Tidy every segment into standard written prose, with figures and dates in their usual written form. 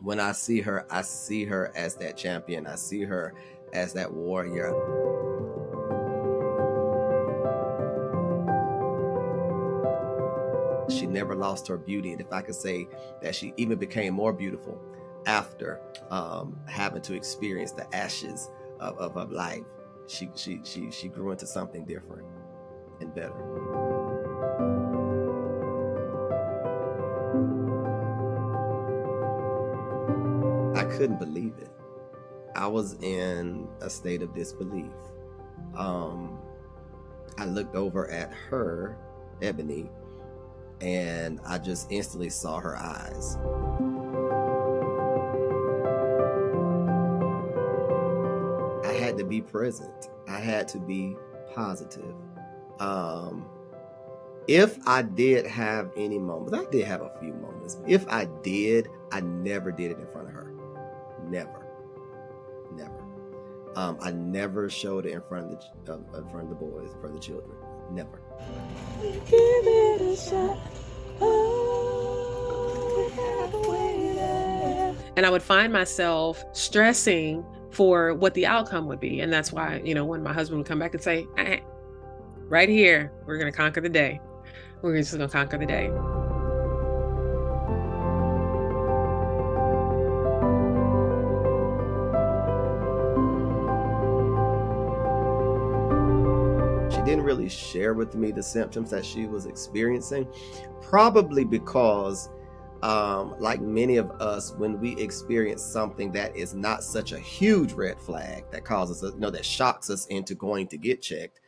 when I see her as that champion. I see her as that warrior. She never lost her beauty, and if I could say that she even became more beautiful after having to experience the ashes of her life. She grew into something different and better. I couldn't believe it. I was in a state of disbelief. I looked over at her, Ebony, and I just instantly saw her eyes. I had to be present. I had to be positive. If I did have any moments, I did have a few moments. If I did, I never did it in front of her. Never. I never showed it in front of the boys, in front of the children. Never. Give it a shot. And I would find myself stressing for what the outcome would be. And that's why, when my husband would come back and say, right here, we're going to conquer the day. We're just going to conquer the day. She didn't really share with me the symptoms that she was experiencing, probably because like many of us, when we experience something that is not such a huge red flag that causes us, that shocks us into going to get checked,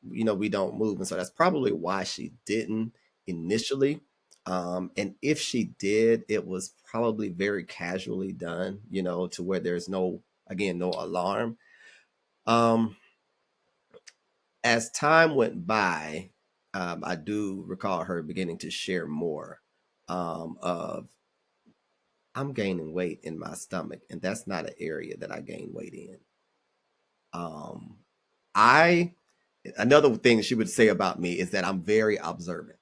we don't move. And so that's probably why she didn't initially. And if she did, it was probably very casually done, to where there's no alarm. As time went by, I do recall her beginning to share more of, I'm gaining weight in my stomach, and that's not an area that I gain weight in. Another thing she would say about me is that I'm very observant.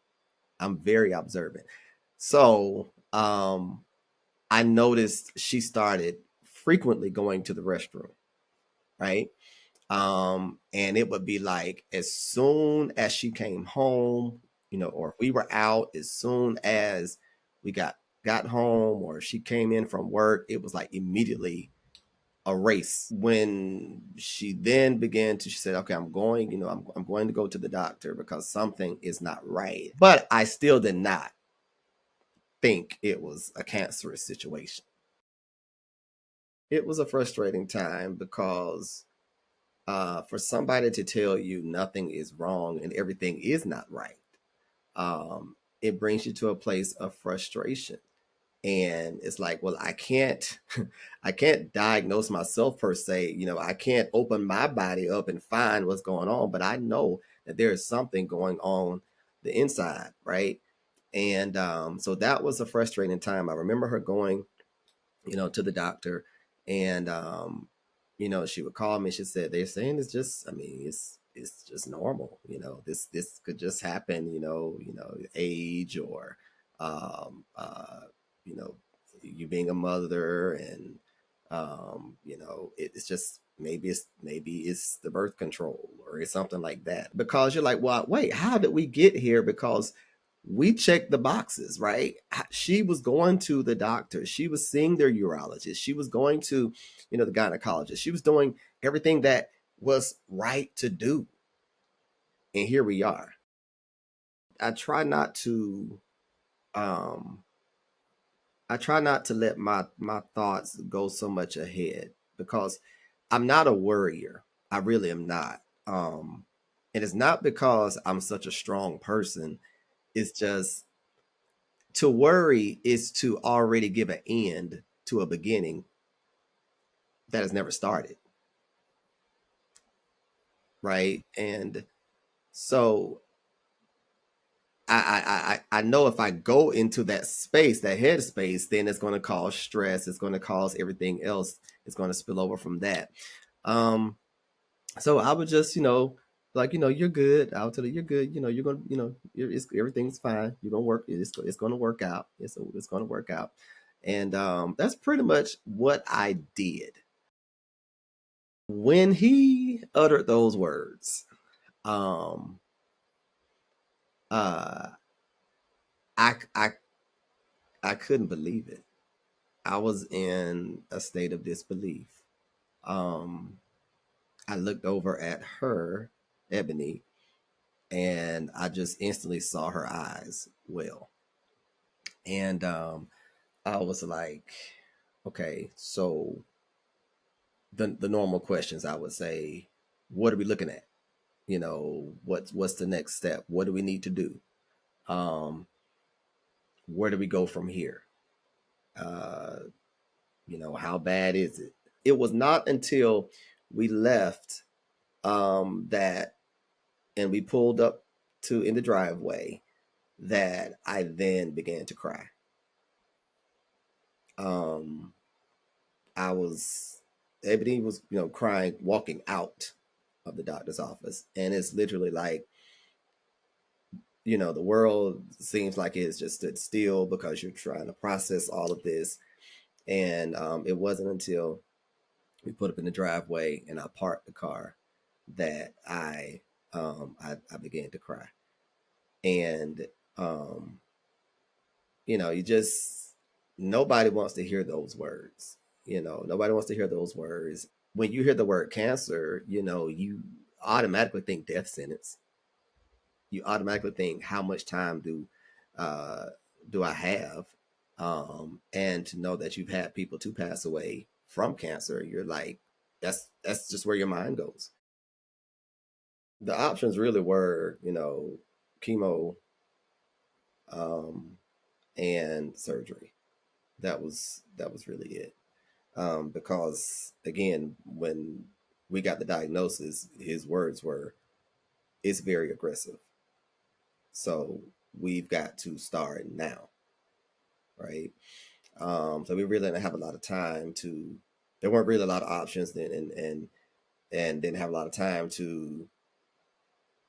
So I noticed she started frequently going to the restroom, right? And it would be like, as soon as she came home, or if we were out, as soon as we got home, or she came in from work, it was like immediately a race. When she then she said, okay, I'm going to go to the doctor because something is not right. But I still did not think it was a cancerous situation. It was a frustrating time because for somebody to tell you nothing is wrong and everything is not right, it brings you to a place of frustration. And it's like, well, I can't diagnose myself per se. I can't open my body up and find what's going on, but I know that there is something going on the inside, right? And so that was a frustrating time. I remember her going, to the doctor, and she would call me. She said, they're saying it's just, it's just normal. This could just happen, age, or, you being a mother, and, it's just, maybe it's the birth control, or it's something like that. Because you're like, well, wait, how did we get here? Because we checked the boxes, right? She was going to the doctor. She was seeing their urologist. She was going to, the gynecologist. She was doing everything that was right to do. And here we are. I try not to let my thoughts go so much ahead, because I'm not a worrier. I really am not. And it's not because I'm such a strong person. It's just, to worry is to already give an end to a beginning that has never started. Right. And so I know if I go into that space, that headspace, then it's going to cause stress. It's going to cause everything else. It's going to spill over from that. So I would just, like, you're good. I'll tell her you're good. You're gonna, everything's fine. You're gonna work. It's gonna work out. It's gonna work out. And that's pretty much what I did. When he uttered those words, um, uh, I, I, I couldn't believe it. I was in a state of disbelief. Um, I looked over at her, Ebony, and I just instantly saw her eyes well. And I was like, okay, so the normal questions I would say, what are we looking at? What's the next step? What do we need to do? Um, where do we go from here? Uh, how bad is it? It was not until we left that and we pulled up to in the driveway that I then began to cry. Um, I was Ebony was crying walking out of the doctor's office, and it's literally like the world seems like it's just stood still because you're trying to process all of this. And it wasn't until we put up in the driveway and I parked the car that I began to cry. And um, you just nobody wants to hear those words. Nobody wants to hear those words. When you hear the word cancer, you automatically think death sentence. You automatically think, how much time uh, do I have? And to know that you've had people to pass away from cancer, you're like, that's just where your mind goes. The options really were, chemo, um, and surgery. That was really it. Because again, when we got the diagnosis, his words were, "It's very aggressive, so we've got to start now." Right. So we really didn't have a lot of time to. There weren't really a lot of options then, and didn't have a lot of time to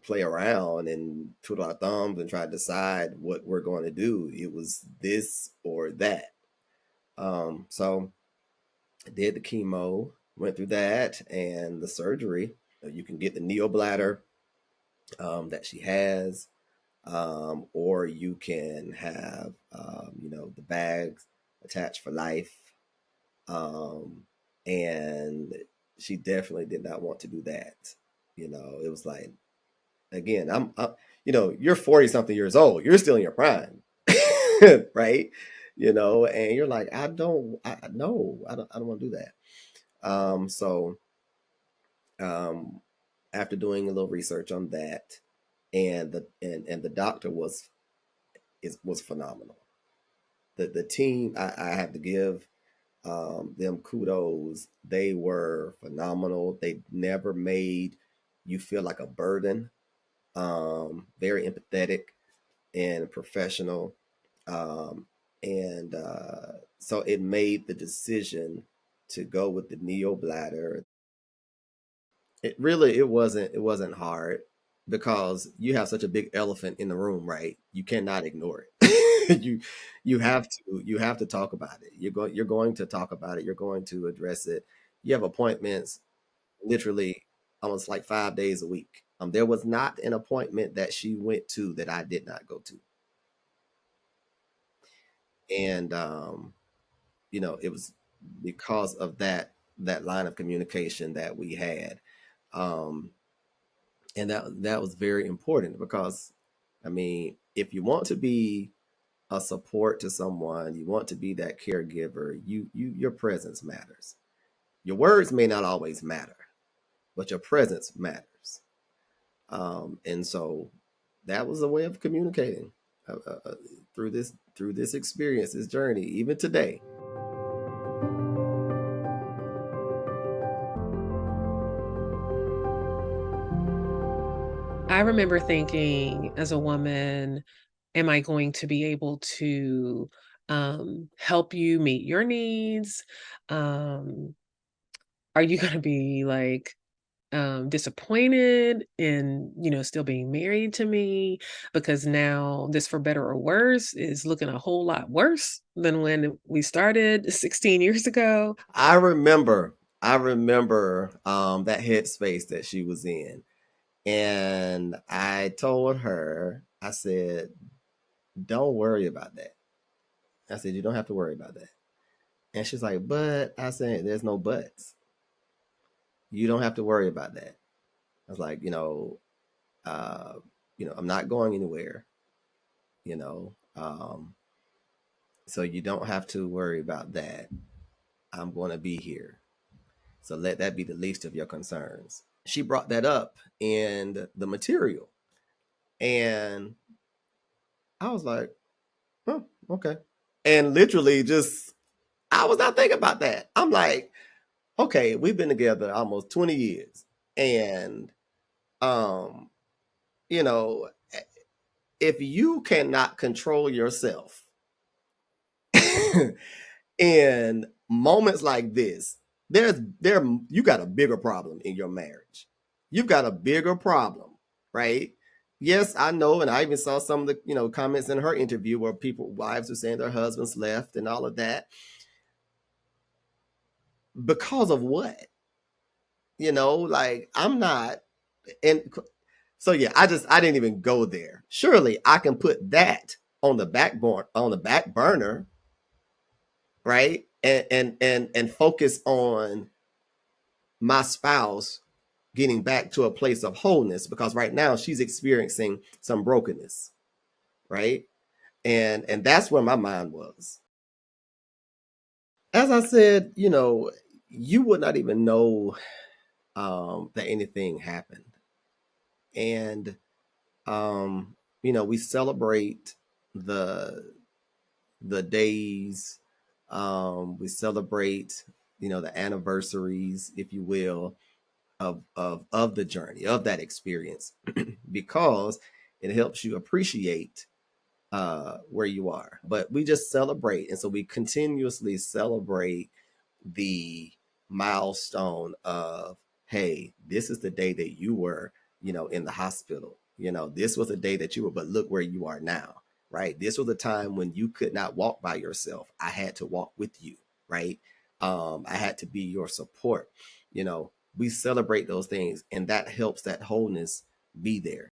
play around and twiddle our thumbs and try to decide what we're going to do. It was this or that. So I did the chemo, went through that, and the surgery. You can get the neo bladder that she has, or you can have the bags attached for life. Um, and she definitely did not want to do that. It was like, again, you're 40 something years old, you're still in your prime, right? And you're like, no, I don't want to do that. So um, after doing a little research on that, and the doctor was phenomenal. The team, I have to give them kudos. They were phenomenal. They never made you feel like a burden. Very empathetic and professional. Um, and so it made the decision to go with the neo bladder. It wasn't hard because you have such a big elephant in the room, right? You cannot ignore it. You have to talk about it. You're going to talk about it. You're going to address it. You have appointments literally almost like 5 days a week. There was not an appointment that she went to that I did not go to. And it was because of that line of communication that we had. Um, and that was very important because, I mean, if you want to be a support to someone, you want to be that caregiver, your presence matters. Your words may not always matter, but your presence matters. And so that was a way of communicating through this experience, this journey, even today. I remember thinking as a woman, am I going to be able to help you meet your needs? Um, are you going to be like disappointed in, still being married to me, because now this, for better or worse, is looking a whole lot worse than when we started 16 years ago. I remember that headspace that she was in. And I told her, I said, don't worry about that. I said, you don't have to worry about that. And she's like, but I said, there's no buts. You don't have to worry about that. I was like, uh, I'm not going anywhere, you know. So you don't have to worry about that. I'm going to be here. So let that be the least of your concerns. She brought that up in the material. And I was like, oh, okay. And literally just, I was not thinking about that. I'm like, okay, we've been together almost 20 years. And, um, you know, if you cannot control yourself in moments like this, you got a bigger problem in your marriage. You've got a bigger problem, right? Yes, I know, and I even saw some of the comments in her interview where wives are saying their husbands left and all of that. Because of what? Like I'm not, and so yeah, I didn't even go there. Surely I can put that on the back burner, right? And focus on my spouse getting back to a place of wholeness, because right now she's experiencing some brokenness, right? And that's where my mind was. As I said, you would not even know that anything happened. And we celebrate the days, we celebrate the anniversaries, if you will, of the journey, of that experience, because it helps you appreciate where you are. But we just celebrate, and so we continuously celebrate the milestone of, hey, this is the day that you were in the hospital. This was a day that you were, but look where you are now, right? This was a time when you could not walk by yourself. I had to walk with you, right? I had to be your support. We celebrate those things, and that helps that wholeness be there.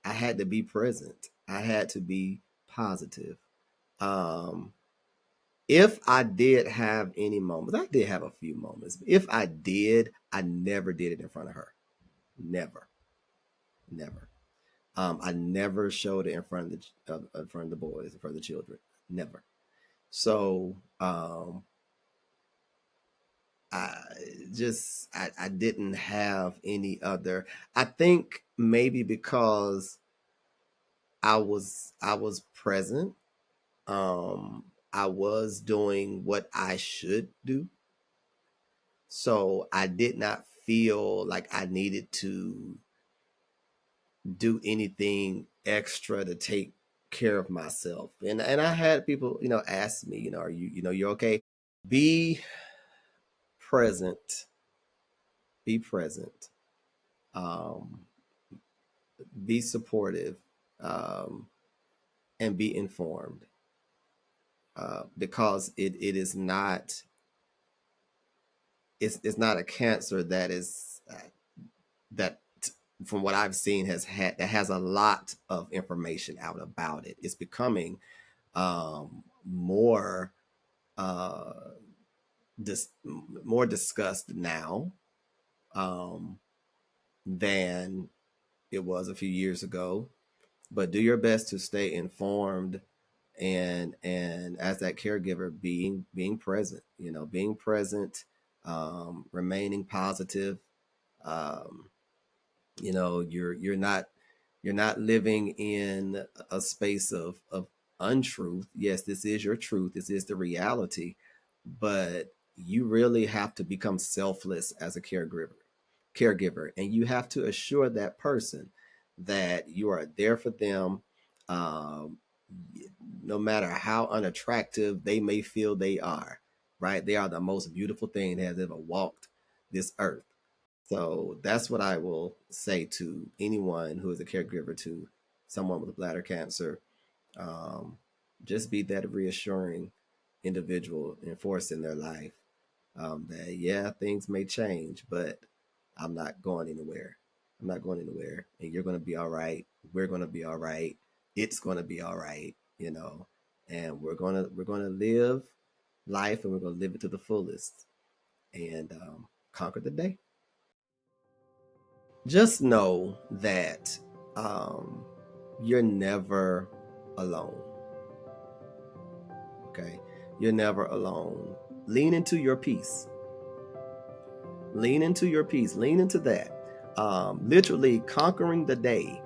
I had to be present. I had to be positive. um if I did have any moments, I did have a few moments. If I did, I never did it in front of her. Never, never. I never showed it in front of in front of the boys, in front of the children. Never. So I I didn't have any other. I think maybe because I was present. I was doing what I should do. So I did not feel like I needed to do anything extra to take care of myself. And I had people, ask me, are you, you're okay? Be present. Be present. Um, be supportive, um, and be informed. Because it is not, it's not a cancer that is that from what I've seen that has a lot of information out about it. It's becoming more uh, more discussed now um, than it was a few years ago. But do your best to stay informed, and as that caregiver, being present. Being present, remaining positive. Um, you're not living in a space of untruth. Yes, this is your truth, this is the reality, but you really have to become selfless as a caregiver, and you have to assure that person that you are there for them, um, no matter how unattractive they may feel they are. Right, they are the most beautiful thing that has ever walked this earth. So that's what I will say to anyone who is a caregiver to someone with bladder cancer. Um, just be that reassuring individual and force in their life, that, yeah, things may change, but I'm not going anywhere. I'm not going anywhere. And you're going to be all right. We're going to be all right. It's going to be all right, and we're going to live life, and we're going to live it to the fullest, and conquer the day. Just know that, um, you're never alone. Okay, you're never alone. Lean into your peace. Lean into your peace. Lean into that. Literally conquering the day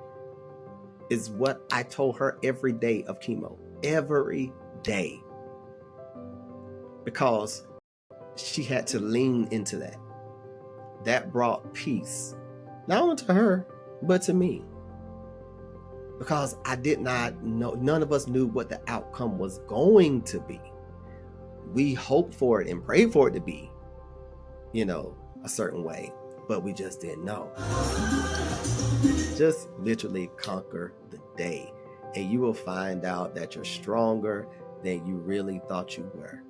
is what I told her every day of chemo. Every day. Because she had to lean into that. That brought peace, not only to her, but to me. Because I did not know, none of us knew what the outcome was going to be. We hoped for it and prayed for it to be, a certain way, but we just didn't know. Just literally conquer the day, and you will find out that you're stronger than you really thought you were.